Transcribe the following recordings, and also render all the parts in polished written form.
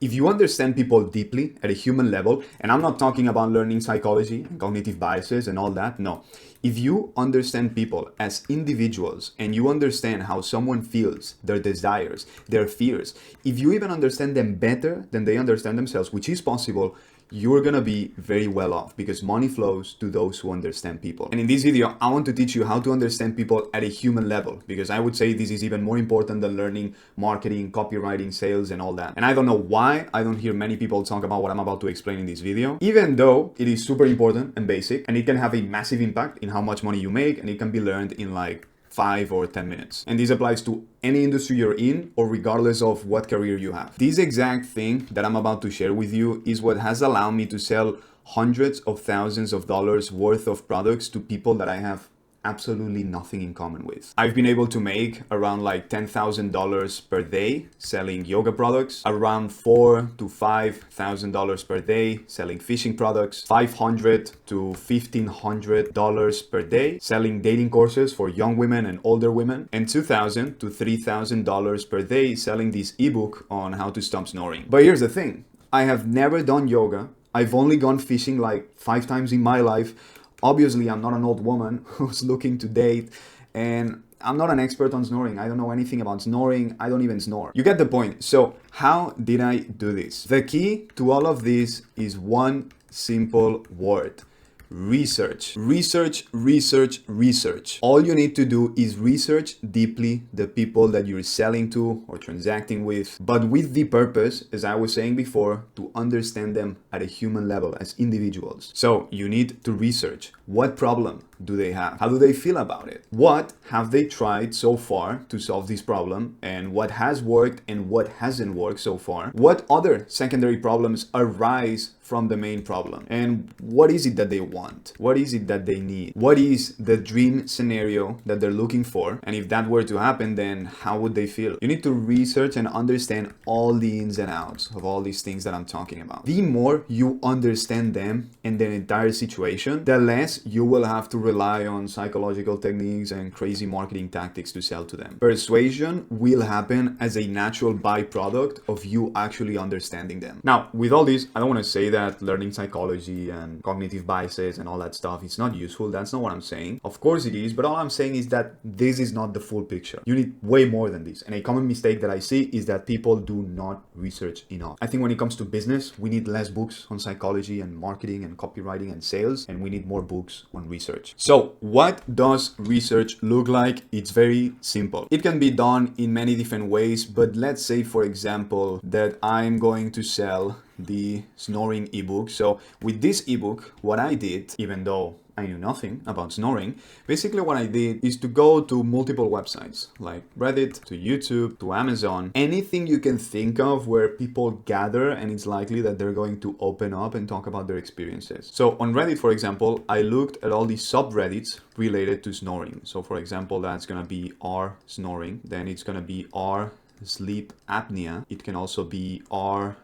If you understand people deeply at a human level, and I'm not talking about learning psychology and cognitive biases and all that, no. If you understand people as individuals and you understand how someone feels, their desires, their fears, if you even understand them better than they understand themselves, which is possible, you're gonna be very well off because money flows to those who understand people. And in this video, I want to teach you how to understand people at a human level because I would say this is even more important than learning marketing, copywriting, sales, and all that. And I don't know why I don't hear many people talk about what I'm about to explain in this video, even though it is super important and basic, and it can have a massive impact in how much money you make, and it can be learned in like 5 or 10 minutes. And this applies to any industry you're in or regardless of what career you have. This exact thing that I'm about to share with you is what has allowed me to sell hundreds of thousands of dollars worth of products to people that I have absolutely nothing in common with. I've been able to make around like $10,000 per day selling yoga products, around $4,000 to $5,000 per day selling fishing products, $500 to $1,500 per day selling dating courses for young women and older women, and $2,000 to $3,000 per day selling this ebook on how to stop snoring. But here's the thing, I have never done yoga. I've only gone fishing like 5 times in my life. Obviously, I'm not an old woman who's looking to date, and I'm not an expert on snoring. I don't know anything about snoring. I don't even snore. You get the point. So how did I do this? The key to all of this is one simple word. Research. Research, research, research. All you need to do is research deeply the people that you're selling to or transacting with, but with the purpose, as I was saying before, to understand them at a human level as individuals. So you need to research what problem do they have? How do they feel about it? What have they tried so far to solve this problem? And what has worked and what hasn't worked so far? What other secondary problems arise from the main problem? And what is it that they want? What is it that they need? What is the dream scenario that they're looking for? And if that were to happen, then how would they feel? You need to research and understand all the ins and outs of all these things that I'm talking about. The more you understand them and their entire situation, the less you will have to rely on psychological techniques and crazy marketing tactics to sell to them. Persuasion will happen as a natural byproduct of you actually understanding them. Now, with all this, I don't want to say that learning psychology and cognitive biases and all that stuff is not useful. That's not what I'm saying. Of course it is, but all I'm saying is that this is not the full picture. You need way more than this. And a common mistake that I see is that people do not research enough. I think when it comes to business, we need less books on psychology and marketing and copywriting and sales, and we need more books on research. So what does research look like? It's very simple. It can be done in many different ways, but let's say, for example, that I'm going to sell the snoring ebook. So with this ebook, what I did, even though I knew nothing about snoring, basically what I did is to go to multiple websites like Reddit, to YouTube, to Amazon, anything you can think of where people gather and it's likely that they're going to open up and talk about their experiences. So on Reddit, for example, I looked at all these subreddits related to snoring. So for example, that's going to be r snoring, then it's going to be r sleep apnea. It can also be r/CPAP,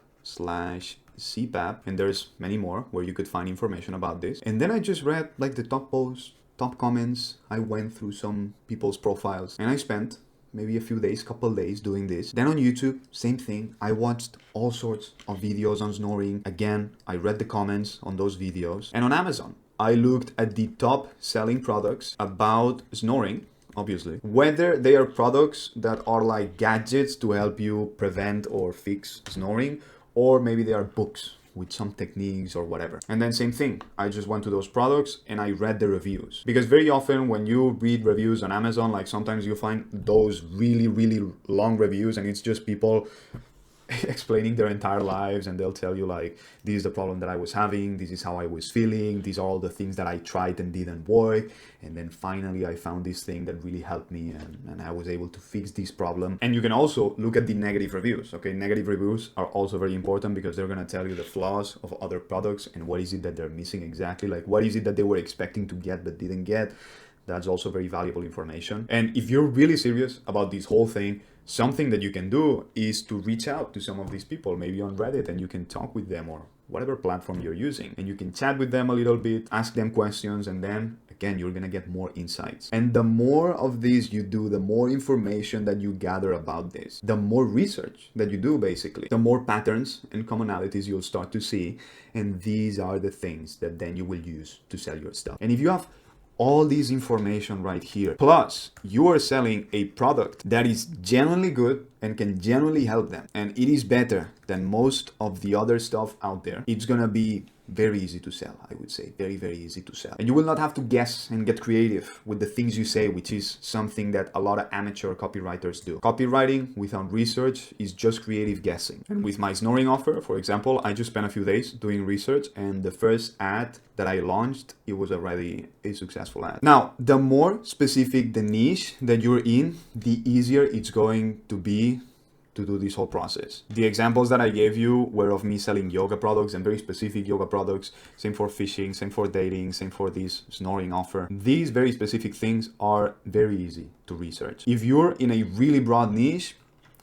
and there's many more where you could find information about this. And then I just read like the top posts, top comments. I went through some people's profiles and I spent maybe a few days, couple days doing this. Then on YouTube, same thing. I watched all sorts of videos on snoring. Again, I read the comments on those videos. And on Amazon, I looked at the top selling products about snoring, obviously, whether they are products that are like gadgets to help you prevent or fix snoring, or maybe they are books with some techniques or whatever. And then same thing, I just went to those products and I read the reviews. Because very often when you read reviews on Amazon, like sometimes you find those really, really long reviews and it's just people explaining their entire lives, and they'll tell you like, this is the problem that I was having, this is how I was feeling, these are all the things that I tried and didn't work, and then finally I found this thing that really helped me and I was able to fix this problem. And you can also look at the negative reviews. Okay, negative reviews are also very important because they're going to tell you the flaws of other products and what is it that they're missing exactly, like what is it that they were expecting to get but didn't get. That's also very valuable information. And if you're really serious about this whole thing, something that you can do is to reach out to some of these people, maybe on Reddit, and you can talk with them or whatever platform you're using. And you can chat with them a little bit, ask them questions, and then again, you're gonna get more insights. And the more of these you do, the more information that you gather about this, the more research that you do, basically, the more patterns and commonalities you'll start to see. And these are the things that then you will use to sell your stuff. And if you have all this information right here, plus you are selling a product that is genuinely good and can genuinely help them, and it is better than most of the other stuff out there, it's gonna be very easy to sell. I would say very, very easy to sell. And you will not have to guess and get creative with the things you say, which is something that a lot of amateur copywriters do. Copywriting without research is just creative guessing. And with my snoring offer, for example, I just spent a few days doing research, and the first ad that I launched, it was already a successful ad. Now, the more specific the niche that you're in, the easier it's going to be to do this whole process. The examples that I gave you were of me selling yoga products, and very specific yoga products. Same for fishing, same for dating, same for this snoring offer. These very specific things are very easy to research. If you're in a really broad niche,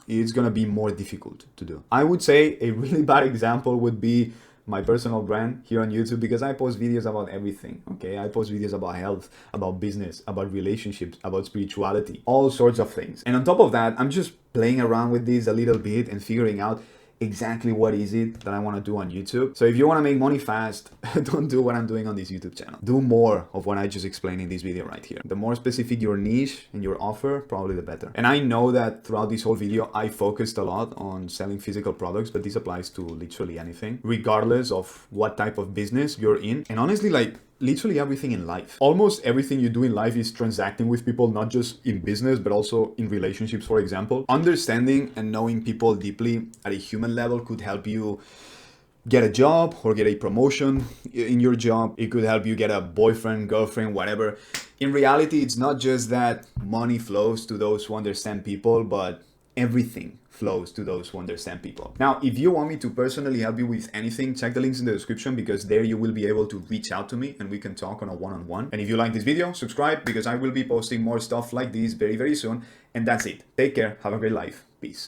it's gonna be more difficult to do. I would say a really bad example would be my personal brand here on YouTube, because I post videos about everything, okay? I post videos about health, about business, about relationships, about spirituality, all sorts of things. And on top of that, I'm just playing around with this a little bit and figuring out exactly what is it that I want to do on YouTube. So if you want to make money fast, don't do what I'm doing on this YouTube channel. Do more of what I just explained in this video right here. The more specific your niche and your offer, probably the better. And I know that throughout this whole video, I focused a lot on selling physical products, but this applies to literally anything, regardless of what type of business you're in. And honestly, like, literally everything in life. Almost everything you do in life is transacting with people, not just in business, but also in relationships, for example. Understanding and knowing people deeply at a human level could help you get a job or get a promotion in your job. It could help you get a boyfriend, girlfriend, whatever. In reality, it's not just that money flows to those who understand people, but everything flows to those who understand people. Now, if you want me to personally help you with anything, check the links in the description, because there you will be able to reach out to me and we can talk on a one-on-one. And if you like this video, subscribe, because I will be posting more stuff like this very, very soon. And that's it. Take care. Have a great life.